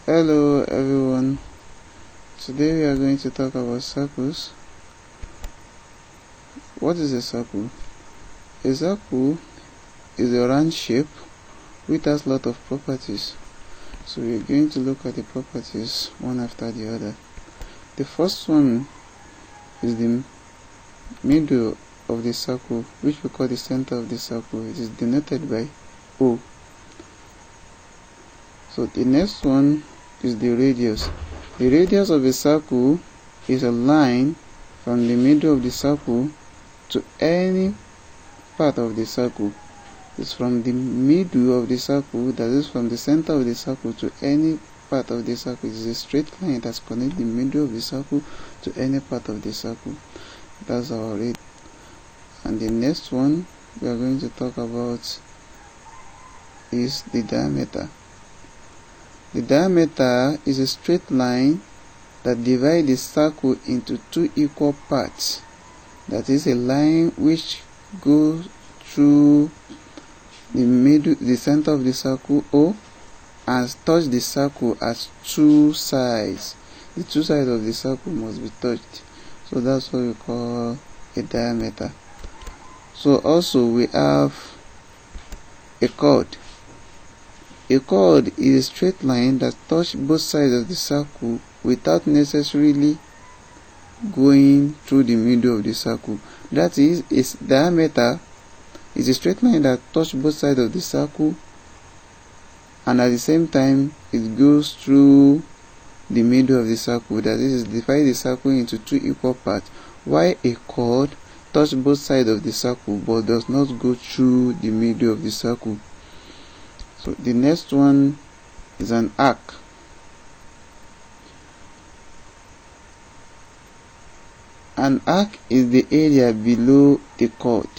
Hello everyone, today we are going to talk about circles. What is a circle? A circle is a round shape which has a lot of properties. So we are going to look at the properties one after the other. The first one is the middle of the circle, which we call the center of the circle. It is denoted by O. So the next one is the radius. The radius of a circle is a line from the middle of the circle to any part of the circle. It's from the middle of the circle, that is from the center of the circle to any part of the circle. It is a straight line that connects the middle of the circle to any part of the circle. That's our radius. And the next one we are going to talk about is the diameter. The diameter is a straight line that divides the circle into two equal parts. That is a line which goes through the center of the circle O and touch the circle at two sides. The two sides of the circle must be touched. So that's what we call a diameter. So also we have a chord. A chord is a straight line that touches both sides of the circle without necessarily going through the middle of the circle. That is, its diameter is a straight line that touches both sides of the circle, and at the same time it goes through the middle of the circle. That is, it divides the circle into two equal parts, while a chord touches both sides of the circle but does not go through the middle of the circle. So the next one is an arc. An arc is the area below the chord.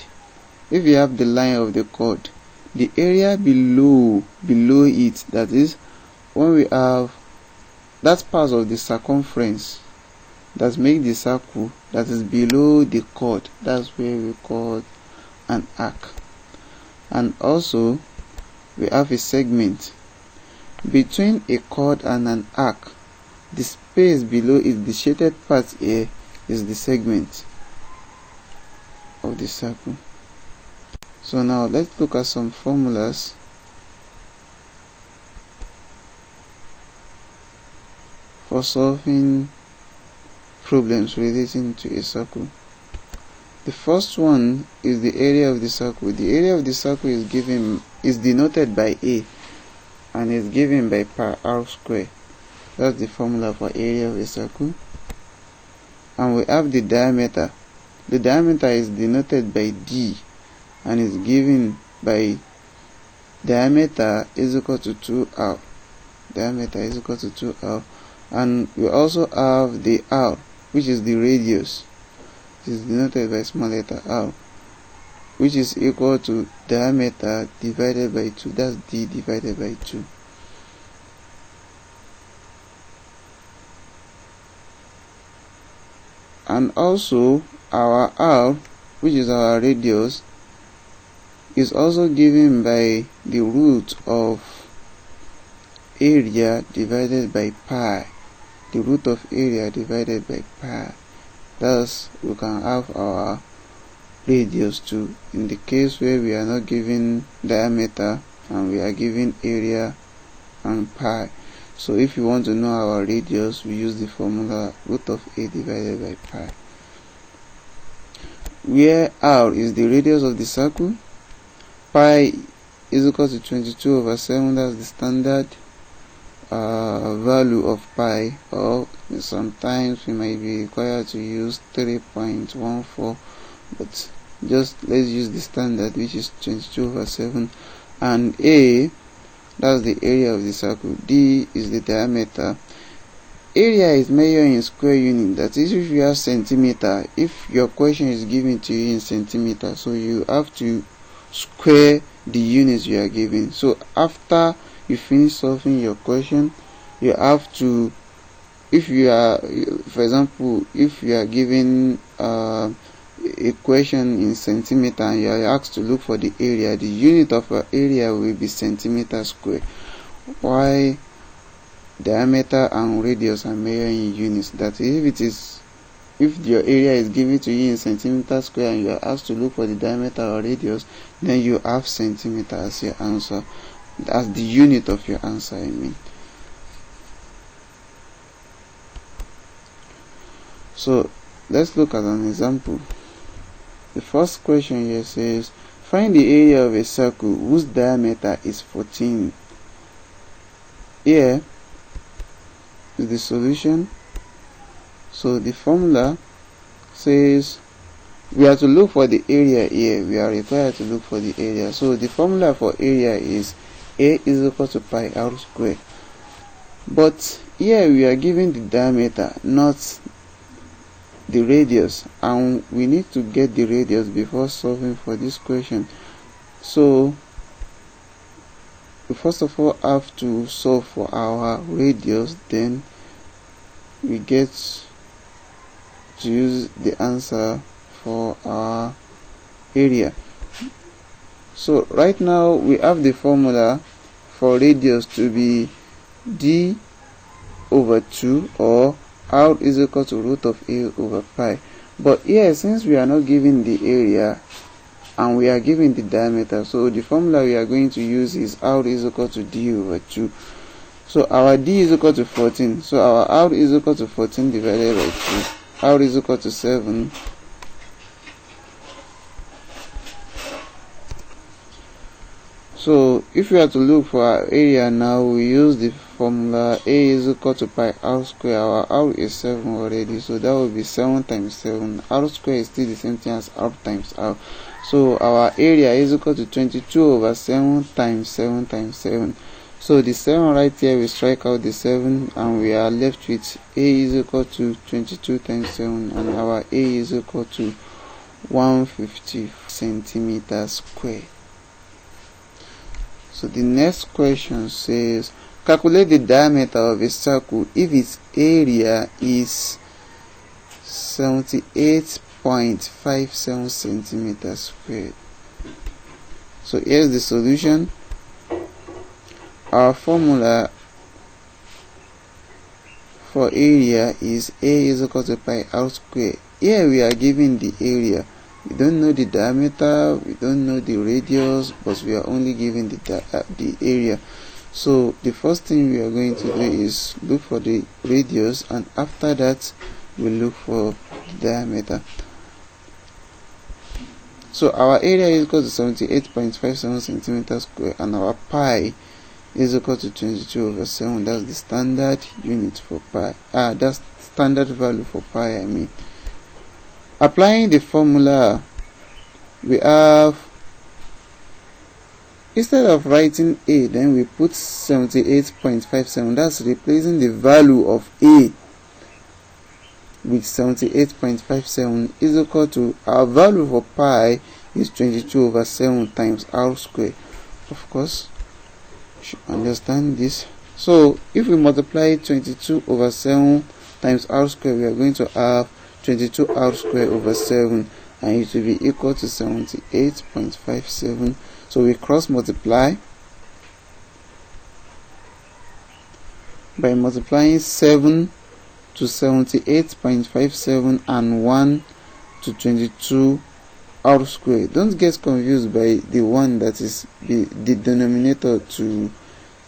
If you have the line of the chord, the area below it, that is, when we have that part of the circumference that makes the circle that is below the chord, that's where we call an arc. And also we have a segment. Between a chord and an arc, the space below it, the shaded part here, is the segment of the circle. So now let's look at some formulas for solving problems relating to a circle. The first one is the area of the circle. The area of the circle is denoted by A and is given by pi r square. That's the formula for area of a circle. And we have the diameter. The diameter is denoted by D and is given by diameter is equal to 2r. Diameter is equal to 2r. And we also have the r, which is the radius. It is denoted by small letter r, which is equal to diameter divided by 2. That's D divided by 2. And also our r, which is our radius, is also given by the root of area divided by pi. The root of area divided by pi. Thus we can have our radius too, in the case where we are not given diameter and we are given area and pi. So if you want to know our radius, we use the formula root of a divided by pi, where r is the radius of the circle, pi is equal to 22/7. That's the standard value of pi, or sometimes we might be required to use 3.14, but just let's use the standard, which is 22/7. And A, that's the area of the circle. D is the diameter. Area is measured in square unit. That is, if you have centimeter, if your question is given to you in centimeter, so you have to square the units you are given. So after you finish solving your question, you have to, if you are, for example, if you are given a question in centimeter and you are asked to look for the area, the unit of area will be centimeter square. Why diameter and radius are measured in units. That is, if your area is given to you in centimeter square and you are asked to look for the diameter or radius, then you have centimeter as your answer, as the unit of your answer, I mean. So let's look at an example. The first question here says, find the area of a circle whose diameter is 14. Here is the solution. So the formula says we are to look for the area here. We are required to look for the area. So the formula for area is A is equal to pi r squared. But here we are given the diameter, not the radius, and we need to get the radius before solving for this question. So we first of all have to solve for our radius, then we get to use the answer for our area. So right now we have the formula for radius to be d over 2, or r is equal to root of a over pi. But here, since we are not given the area and we are given the diameter, so the formula we are going to use is r is equal to d over 2. So our d is equal to 14, so our r is equal to 14 divided by 2. R is equal to 7. So if we are to look for our area now, we use the formula A is equal to pi r square. Our r is 7 already, so that will be 7 times 7. R square is still the same thing as r times r. So our area is equal to 22 over 7 times 7 times 7. So the 7 right here, we strike out the 7 and we are left with A is equal to 22 times 7, and our A is equal to 150 centimeters square. So the next question says, calculate the diameter of a circle if its area is 78.57 centimeters squared. So here's the solution. Our formula for area is A is equal to pi r squared. Here we are given the area. We don't know the diameter, we don't know the radius, but we are only given the area. So the first thing we are going to do is look for the radius, and after that we look for the diameter. So our area is equal to 78.57 centimeters square, and our pi is equal to 22 over 7. That's the standard unit for pi. That's standard value for pi, I mean. Applying the formula, we have, instead of writing A, then we put 78.57. That's replacing the value of A with 78.57 is equal to, our value for pi is 22 over 7 times r squared. Of course, you should understand this. So if we multiply 22 over 7 times r squared, we are going to have 22 r squared over 7, and it will be equal to 78.57. So we cross multiply by multiplying 7 to 78.57 and 1 to 22 r squared. Don't get confused by the one that is the denominator to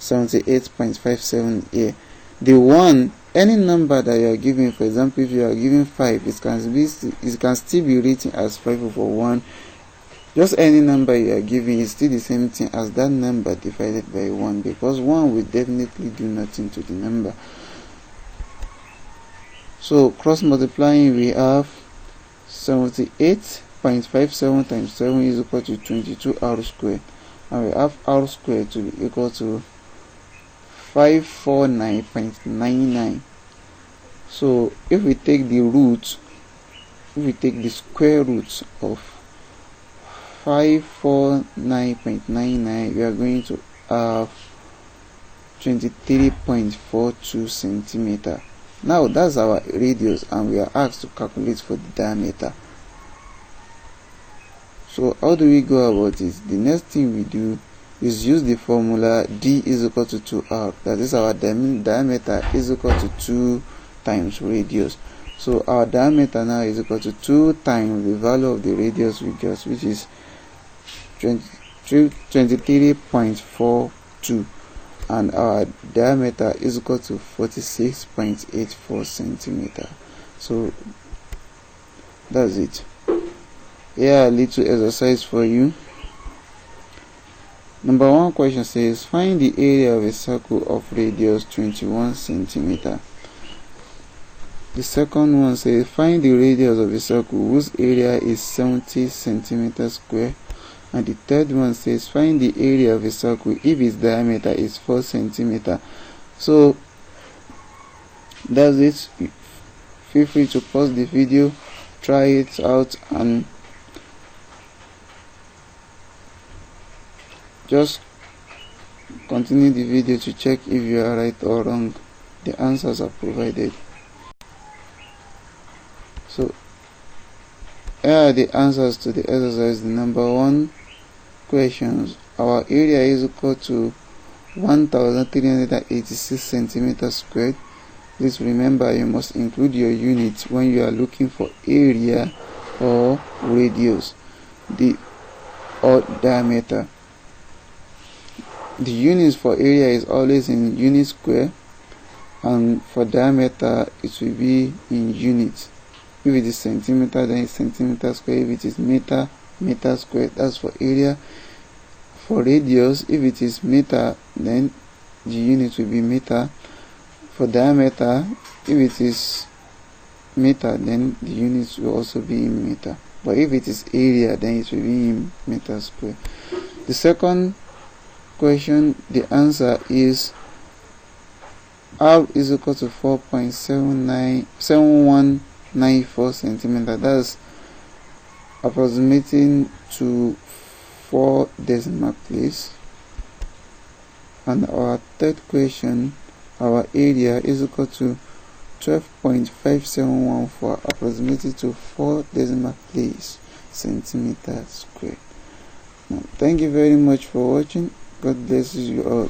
78.57 here. The one, any number that you are given, for example, if you are given 5, it can still be written as 5 over 1. Just any number you are given is still the same thing as that number divided by 1, because 1 will definitely do nothing to the number. So cross multiplying, we have 78.57 times 7 is equal to 22 r squared, and we have r squared to be equal to 549.99. So if we take the root, if we take the square root of 549.99, we are going to have 23.42 centimeter. Now that's our radius, and we are asked to calculate for the diameter. So how do we go about it? The next thing we do is use the formula D is equal to 2R. That is, our diameter is equal to 2 times radius. So our diameter now is equal to 2 times the value of the radius we got, which is 23.42, and our diameter is equal to 46.84 centimeter. So that's it. Here a little exercise for you. Number 1 question says, find the area of a circle of radius 21 centimeter. The second one says, find the radius of a circle whose area is 70 centimeters square. And the third one says, find the area of a circle if its diameter is 4 centimeter. So that's it. Feel free to pause the video, try it out, and just continue the video to check if you are right or wrong. The answers are provided. So here are the answers to the exercise. The number 1 questions. Our area is equal to 1386 centimeters squared. Please remember, you must include your units when you are looking for area or radius or diameter. The units for area is always in unit square, and for diameter it will be in units. If it is centimeter, then it's centimeter square. If it is meter, meter square. That's for area. For radius, if it is meter, then the unit will be meter. For diameter, if it is meter, then the units will also be in meter. But if it is area, then it will be in meter square. The second question, the answer is R is equal to 4.7194 centimeter. That's approximating to 4 decimal place. And our third question, our area is equal to 12.5714, approximated to 4 decimal place centimeter square. Now, thank you very much for watching. God bless you all.